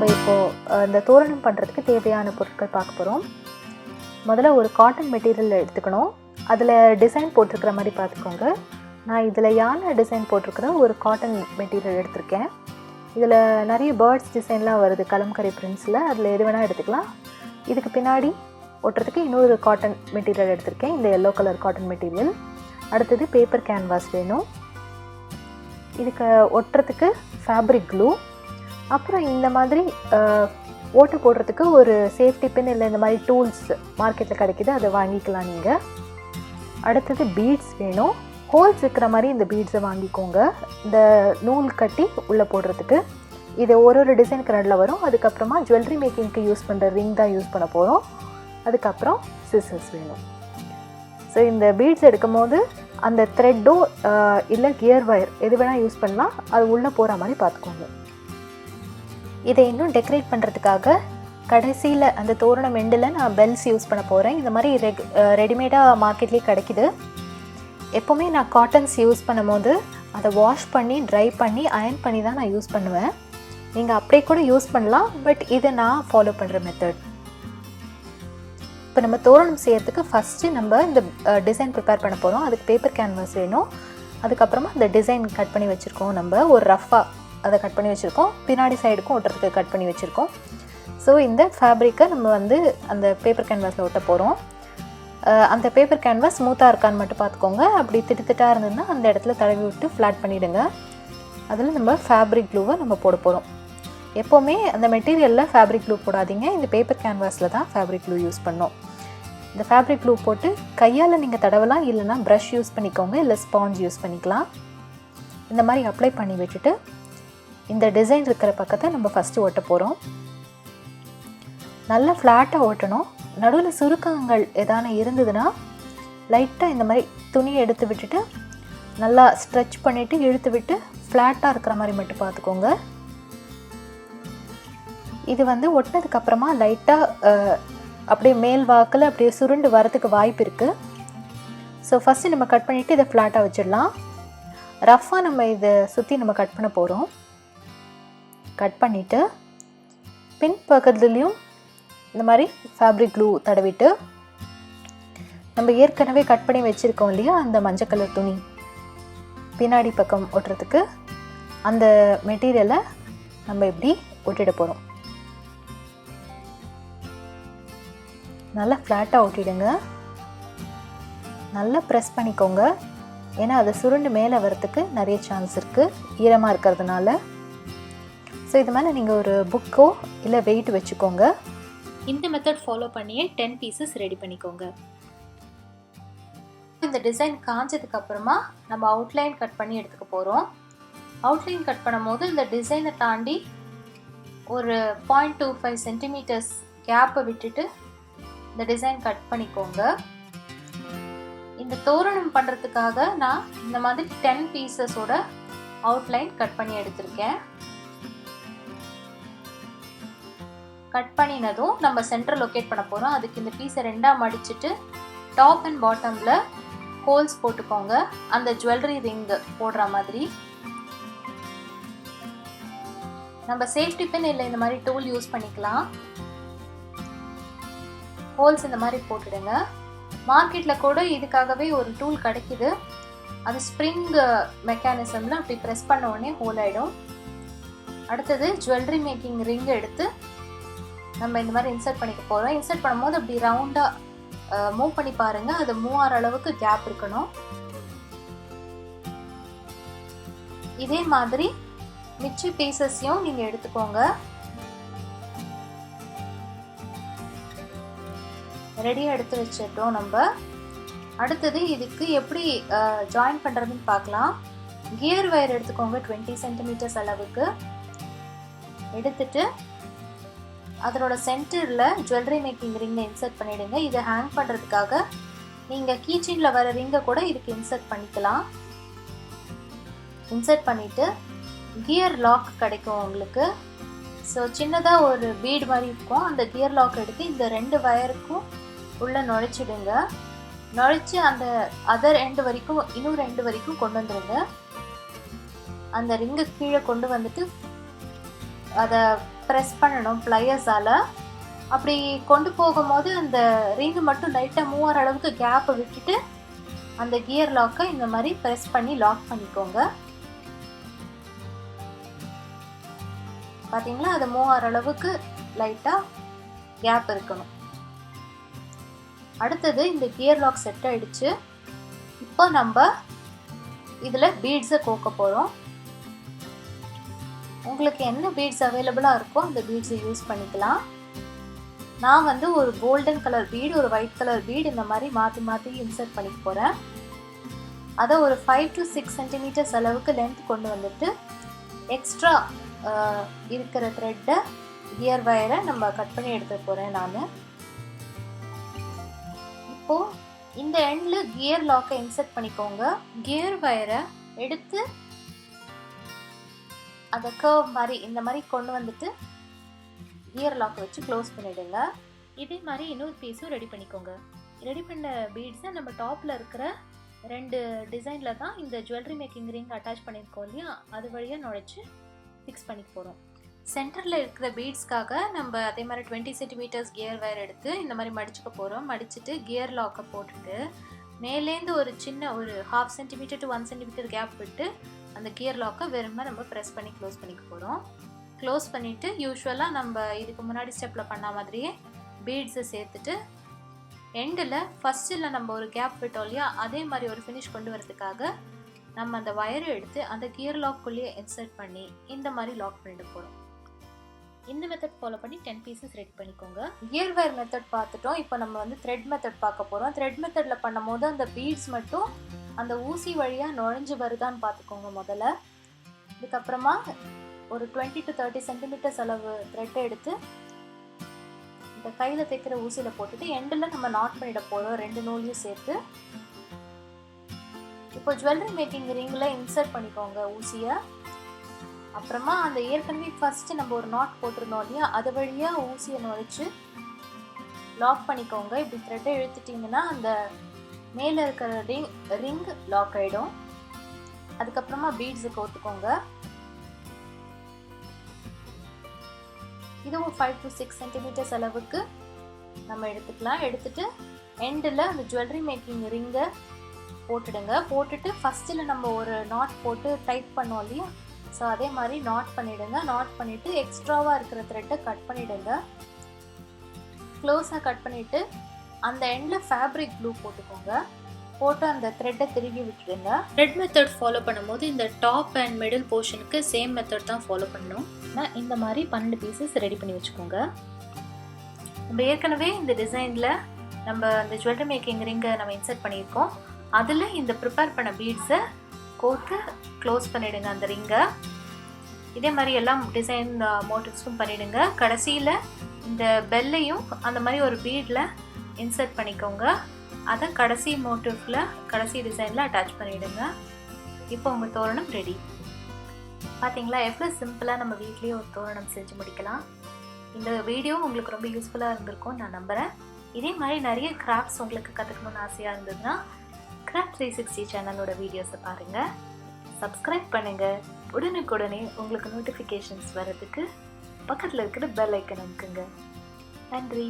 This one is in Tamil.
நம்ம இப்போது இந்த தோரணம் பண்ணுறதுக்கு தேவையான பொருட்கள் பார்க்க போகிறோம். முதல்ல ஒரு காட்டன் மெட்டீரியல் எடுத்துக்கணும். அதில் டிசைன் போட்டிருக்கிற மாதிரி பார்த்துக்கோங்க. நான் இதில் யானை டிசைன் போட்டிருக்கிற ஒரு காட்டன் மெட்டீரியல் எடுத்திருக்கேன். இதில் நிறைய பேர்ட்ஸ் டிசைன்லாம் வருது கலம்கரி பிரிண்ட்ஸில். அதில் எது வேணால் எடுத்துக்கலாம். இதுக்கு பின்னாடி ஒட்டுறதுக்கு இன்னொரு காட்டன் மெட்டீரியல் எடுத்திருக்கேன், இந்த எல்லோ கலர் காட்டன் மெட்டீரியல். அடுத்தது பேப்பர் கேன்வாஸ் வேணும். இதுக்கு ஒட்டுறதுக்கு ஃபேப்ரிக் க்ளூ, அப்புறம் இந்த மாதிரி ஓட்டை போடுறதுக்கு ஒரு சேஃப்டி பின் இல்லை இந்த மாதிரி டூல்ஸ் மார்க்கெட்டில் கிடைக்கிது, அதை வாங்கிக்கலாம் நீங்கள். அடுத்தது பீட்ஸ் வேணும். ஹோல்ஸ் இருக்கிற மாதிரி இந்த பீட்ஸை வாங்கிக்கோங்க, இந்த நூல் கட்டி உள்ளே போடுறதுக்கு. இது ஒரு டிசைனுக்கு நடுவில் வரும். அதுக்கப்புறமா ஜுவல்லரி மேக்கிங்க்கு யூஸ் பண்ணுற ரிங் தான் யூஸ் பண்ண போகிறோம். அதுக்கப்புறம் சிசர்ஸ் வேணும். ஸோ இந்த பீட்ஸ் எடுக்கும் போது அந்த த்ரெட்டோ இல்லை கியர் வயர் எது வேணால் யூஸ் பண்ணலாம், அது உள்ளே போகிற மாதிரி பார்த்துக்கோங்க. இதை இன்னும் டெக்கரேட் பண்ணுறதுக்காக கடைசியில் அந்த தோரணம் எண்டில் நான் பெல்ஸ் யூஸ் பண்ண போகிறேன். இந்த மாதிரி ரெடிமேடாக மார்க்கெட்லேயே கிடைக்கிது. எப்போவுமே நான் காட்டன்ஸ் யூஸ் பண்ணும் போது அதை வாஷ் பண்ணி ட்ரை பண்ணி அயர்ன் பண்ணி தான் நான் யூஸ் பண்ணுவேன். நீங்கள் அப்படியே கூட யூஸ் பண்ணலாம், பட் இதை நான் ஃபாலோ பண்ணுற மெத்தட். இப்போ நம்ம தோரணம் செய்கிறதுக்கு ஃபஸ்ட்டு நம்ம இந்த டிசைன் ப்ரிப்பேர் பண்ண போகிறோம். அதுக்கு பேப்பர் கேன்வாஸ் வேணும். அதுக்கப்புறமா இந்த டிசைன் கட் பண்ணி வச்சுருக்கோம். நம்ம ஒரு ரஃப்பாக அதை கட் பண்ணி வச்சுருக்கோம். பின்னாடி சைடுக்கும் ஒட்டுறதுக்கு கட் பண்ணி வச்சுருக்கோம். ஸோ இந்த ஃபேப்ரிக்கை நம்ம அந்த பேப்பர் கேன்வாஸில் ஒட்ட போகிறோம். அந்த பேப்பர் கேன்வாஸ் ஸ்மூத்தாக இருக்கான்னு மட்டும் பார்த்துக்கோங்க. அப்படி திட்டாக இருந்ததுன்னா அந்த இடத்துல தடவி விட்டு ஃப்ளாட் பண்ணிவிடுங்க. அதில் நம்ம ஃபேப்ரிக் க்ளூவை நம்ம போட போகிறோம். எப்போவுமே அந்த மெட்டீரியலில் ஃபேப்ரிக் க்ளூ போடாதீங்க, இந்த பேப்பர் கேன்வாஸில் தான் ஃபேப்ரிக் க்ளூ யூஸ் பண்ணோம். இந்த ஃபேப்ரிக் க்ளூ போட்டு கையால் நீங்கள் தடவலாம், இல்லைனா ப்ரஷ் யூஸ் பண்ணிக்கோங்க, இல்லை ஸ்பாஞ்ச் யூஸ் பண்ணிக்கலாம். இந்த மாதிரி அப்ளை பண்ணி விட்டுட்டு இந்த டிசைன் இருக்கிற பக்கத்தை நம்ம ஃபஸ்ட்டு ஒட்ட போகிறோம். நல்லா ஃப்ளாட்டாக ஓட்டணும். நடுவில் சுருக்கங்கள் எதான இருந்ததுன்னா லைட்டாக இந்த மாதிரி துணியை எடுத்து விட்டுட்டு நல்லா ஸ்ட்ரெச் பண்ணிவிட்டு இழுத்து விட்டு ஃப்ளாட்டாக இருக்கிற மாதிரி மட்டும் பார்த்துக்கோங்க. இது ஒட்டினதுக்கப்புறமா லைட்டாக அப்படியே மேல் வாக்கில் அப்படியே சுருண்டு வரத்துக்கு வாய்ப்பு இருக்குது. ஸோ ஃபஸ்ட்டு நம்ம கட் பண்ணிவிட்டு இதை ஃப்ளாட்டாக வச்சிடலாம். ரஃப்பாக நம்ம இதை சுற்றி நம்ம கட் பண்ண போகிறோம். கட் பண்ணிவிட்டு பின் பக்கத்துலேயும் இந்த மாதிரி ஃபேப்ரிக் க்ளூ தடவிட்டு நம்ம ஏற்கனவே கட் பண்ணி வச்சுருக்கோம் இல்லையா அந்த மஞ்சள் கலர் துணி, பின்னாடி பக்கம் ஒட்டுறதுக்கு அந்த மெட்டீரியலை நம்ம இப்படி ஒட்டிட போகிறோம். நல்லா ஃப்ளாட்டாக ஒட்டிடுங்க. நல்லா ப்ரெஸ் பண்ணிக்கோங்க, ஏன்னா அதை சுருண்டு மேலே வரத்துக்கு நிறைய சான்ஸ் இருக்குது ஈரமாக இருக்கிறதுனால. ஸோ இது மேலே நீங்கள் ஒரு புக்கோ இல்லை வெயிட் வச்சுக்கோங்க. இந்த மெத்தட் ஃபாலோ பண்ணியே 10 பீசஸ் ரெடி பண்ணிக்கோங்க. இந்த டிசைன் காஞ்சதுக்கு அப்புறமா நம்ம அவுட்லைன் கட் பண்ணி எடுத்துக்க போகிறோம். அவுட்லைன் கட் பண்ணும் போது இந்த டிசைனை தாண்டி ஒரு 0.25 சென்டிமீட்டர்ஸ் கேப்பை விட்டுட்டு இந்த டிசைன் கட் பண்ணிக்கோங்க. இந்த தோரணம் பண்ணுறதுக்காக நான் இந்த மாதிரி 10 பீசஸோட அவுட்லைன் கட் பண்ணி எடுத்திருக்கேன். கட் பண்ணினதும் நம்ம சென்டர் லொக்கேட் பண்ண போகிறோம். அதுக்கு இந்த பீஸை ரெண்டாக மடிச்சுட்டு டாப் அண்ட் பாட்டமில் ஹோல்ஸ் போட்டுக்கோங்க, அந்த ஜுவல்லரி ரிங் போடுற மாதிரி. நம்ம சேஃப்டி பின் இல்லை இந்த மாதிரி டூல் யூஸ் பண்ணிக்கலாம். ஹோல்ஸ் இந்த மாதிரி போட்டுடுங்க. மார்க்கெட்டில் கூட இதுக்காகவே ஒரு டூல் கிடைக்கிது. அது ஸ்ப்ரிங் மெக்கானிசமில் அப்படி ப்ரெஸ் பண்ண உடனே ஹோல் ஆகிடும். அடுத்தது ஜுவல்லரி மேக்கிங் ரிங் எடுத்து நம்ம இந்த மாதிரி இன்சர்ட் பண்ணிக்க போகிறோம். இன்சர்ட் பண்ணும்போது அப்படி ரவுண்டாக மூவ் பண்ணி பாருங்கள், அது மூவ் ஆகிற அளவுக்கு கேப் இருக்கணும். இதே மாதிரி மிச்ச பீசஸையும் நீங்கள் எடுத்துக்கோங்க. ரெடியாக எடுத்து வச்சிட்டோம் நம்ம. அடுத்தது இதுக்கு எப்படி ஜாயின் பண்ணுறதுன்னு பார்க்கலாம். கியர் வயர் எடுத்துக்கோங்க, 20 சென்டிமீட்டர்ஸ் அளவுக்கு எடுத்துட்டு அதனோட சென்டரில் ஜுவல்லரி மேக்கிங் ரிங்கை இன்சர்ட் பண்ணிவிடுங்க. இதை ஹேங் பண்ணுறதுக்காக நீங்கள் கீச்செயினில் வர ரிங்கை கூட இதுக்கு இன்சர்ட் பண்ணிக்கலாம். இன்சர்ட் பண்ணிவிட்டு கியர் லாக் கிடைக்கும் உங்களுக்கு. ஸோ சின்னதாக ஒரு பீட் மாதிரி இருக்கும். அந்த கியர் லாக் எடுத்து இந்த 2 வயருக்கும் உள்ளே நுழைச்சிடுங்க. நுழைச்சி அந்த அதர் எண்டு வரைக்கும் இன்னும் 2 வரைக்கும் கொண்டு வந்துடுங்க. அந்த ரிங்கை கீழே கொண்டு வந்துட்டு அதை ப்ரெஸ் பண்ணணும் ப்ளையர்ஸால். அப்படி கொண்டு போகும்போது அந்த ரிங்கு மட்டும் லைட்டாக மூவ் ஆகிற அளவுக்கு கேப்பை விட்டுட்டு அந்த கியர் லாக்கை இந்த மாதிரி ப்ரெஸ் பண்ணி லாக் பண்ணிக்கோங்க. பார்த்தீங்களா, அது மூவ் ஆகிற அளவுக்கு லைட்டாக கேப் இருக்கணும். அடுத்தது இந்த கியர் லாக் செட் ஆயிடுச்சு. இப்போ நம்ம இதில் பீட்ஸை கோக்க போகிறோம். உங்களுக்கு என்ன பீட்ஸ் அவைலபிளாக இருக்கோ அந்த பீட்ஸை யூஸ் பண்ணிக்கலாம். நான் வந்து ஒரு கோல்டன் கலர் பீடு, ஒரு ஒயிட் கலர் பீடு இந்த மாதிரி மாற்றி மாற்றி இன்சர்ட் பண்ணிக்க போகிறேன். அதை ஒரு 5 to 6 சென்டிமீட்டர்ஸ் அளவுக்கு லென்த் கொண்டு வந்துட்டு எக்ஸ்ட்ரா இருக்கிற த்ரெட்டை கியர் வயரை நம்ம கட் பண்ணி எடுத்து போகிறேன் நான். இப்போது இந்த எண்டில் கியர் லாக்கை இன்சர்ட் பண்ணிக்கோங்க. கியர் வயரை எடுத்து அதை கர்வ் மாதிரி இந்த மாதிரி கொண்டு வந்துட்டு கியர் லாக் வச்சு க்ளோஸ் பண்ணிவிடுங்க. இதே மாதிரி இன்னொரு பீஸும் ரெடி பண்ணிக்கோங்க. ரெடி பண்ண பீட்ஸை நம்ம டாப்பில் இருக்கிற 2 டிசைனில் தான் இந்த ஜுவல்லரி மேக்கிங் ரிங் அட்டாச் பண்ணியிருக்கோம் இல்லையா, அது வழியாக நுழைச்சி ஃபிக்ஸ் பண்ணிக்க போகிறோம். சென்டரில் இருக்கிற பீட்ஸ்க்காக நம்ம அதே மாதிரி 20 சென்டிமீட்டர்ஸ் கியர் வயர் எடுத்து இந்த மாதிரி மடிச்சுக்க போகிறோம். மடிச்சுட்டு கியர் லாக்கை போட்டுட்டு மேலேருந்து ஒரு சின்ன ஒரு 1/2 சென்டிமீட்டர் to 1 சென்டிமீட்டர் கேப் விட்டு அந்த கியர் லாக்கை வெறுமை நம்ம ப்ரெஸ் பண்ணி க்ளோஸ் பண்ணிக்க போகிறோம். க்ளோஸ் பண்ணிவிட்டு யூஸ்வலாக நம்ம இதுக்கு முன்னாடி ஸ்டெப்பில் பண்ண மாதிரியே பீட்ஸை சேர்த்துட்டு எண்டில் ஃபஸ்ட்டில் நம்ம ஒரு கேப் விட்டோம் இல்லையா, அதே மாதிரி ஒரு ஃபினிஷ் கொண்டு வரதுக்காக நம்ம அந்த வயரை எடுத்து அந்த கியர் லாக்குள்ளேயே இன்சர்ட் பண்ணி இந்த மாதிரி லாக் பண்ணிட்டு போகிறோம். இந்த மெத்தட் ஃபாலோ பண்ணி 10 பீசஸ் ரெடி பண்ணிக்கோங்க. கியர் வயர் மெத்தட் பார்த்துட்டோம். இப்போ நம்ம வந்து த்ரெட் மெத்தட் பார்க்க போகிறோம். த்ரெட் மெத்தடில் பண்ணும் போது அந்த பீட்ஸ் மட்டும் அந்த ஊசி வழியாக நுழைஞ்சு வருதான்னு பார்த்துக்கோங்க முதல்ல. இதுக்கப்புறமா ஒரு 20 to 30 சென்டிமீட்டர்ஸ் அளவு த்ரெட்டை எடுத்து இந்த கையில் தைக்கிற ஊசியில் போட்டுட்டு எண்டில் நம்ம நாட் பண்ணிட போகிறோம் 2 நூலையும் சேர்த்து. இப்போ ஜுவல்லரி மேக்கிங் ரிங்கில் இன்சர்ட் பண்ணிக்கோங்க ஊசியை. அப்புறமா அந்த ஏற்கனவே ஃபஸ்ட்டு நம்ம ஒரு நாட் போட்டிருந்தோம் இல்லையா, அது வழியாக ஊசியை நுழைச்சு லாக் பண்ணிக்கோங்க. இப்படி த்ரெட்டை இழுத்துட்டிங்கன்னா அந்த மேலே இருக்கிற ரிங் லாக் ஆகிடும். அதுக்கப்புறமா பீட்ஸை கோத்துக்கோங்க. இதுவும் 5 to 6 சென்டிமீட்டர்ஸ் அளவுக்கு நம்ம எடுத்துக்கலாம். எடுத்துட்டு எண்டில் அந்த ஜுவல்லரி மேக்கிங் ரிங்கை போட்டுடுங்க. போட்டுட்டு ஃபஸ்ட்டில் நம்ம ஒரு நாட் போட்டு டைட் பண்ணோம் இல்லையா, ஸோ அதே மாதிரி நாட் பண்ணிவிடுங்க. நாட் பண்ணிவிட்டு எக்ஸ்ட்ராவாக இருக்கிற த்ரெட்டை கட் பண்ணிவிடுங்க. க்ளோஸாக கட் பண்ணிவிட்டு அந்த எண்டில் ஃபேப்ரிக் க்ளூ போட்டுக்கோங்க. போட்டு அந்த த்ரெட்டை திருகி விட்டுடுங்க. த்ரெட் மெத்தட் ஃபாலோ பண்ணும்போது இந்த டாப் அண்ட் மிடில் போர்ஷனுக்கு சேம் மெத்தட் தான் ஃபாலோ பண்ணணும். இந்த மாதிரி 12 பீசஸ் ரெடி பண்ணி வச்சுக்கோங்க. நம்ம ஏற்கனவே இந்த டிசைனில் நம்ம அந்த ஜுவல்லரி மேக்கிங் ரிங்கை நம்ம இன்சர்ட் பண்ணியிருக்கோம். அதில் இந்த ப்ரிப்பேர் பண்ண பீட்ஸை கோர்த்து க்ளோஸ் பண்ணிவிடுங்க அந்த ரிங்கை. இதே மாதிரி எல்லாம் டிசைன் மோட்டிவ்ஸும் பண்ணிவிடுங்க. கடைசியில் இந்த பெல்லையும் அந்த மாதிரி ஒரு பீடில் இன்சர்ட் பண்ணிக்கோங்க. அதை கடைசி மோட்டிவ்ல கடைசி டிசைனில் அட்டாச் பண்ணிவிடுங்க. இப்போ உங்கள் தோரணம் ரெடி. பார்த்தீங்களா எவ்வளோ சிம்பிளாக நம்ம வீட்லேயே ஒரு தோரணம் செஞ்சு முடிக்கலாம். இந்த வீடியோ உங்களுக்கு ரொம்ப யூஸ்ஃபுல்லாக இருந்திருக்கும் நான் நம்புகிறேன். இதே மாதிரி நிறைய கிராஃப்ட்ஸ் உங்களுக்கு கற்றுக்கணும்னு ஆசையாக இருந்ததுன்னா கிராஃப்ட் 360 சேனலோட வீடியோஸை பாருங்கள், சப்ஸ்கிரைப் பண்ணுங்கள். உடனுக்குடனே உங்களுக்கு நோட்டிஃபிகேஷன்ஸ் வர்றதுக்கு பக்கத்தில் இருக்கிற பெல் ஐக்கன் அமுக்குங்க. நன்றி.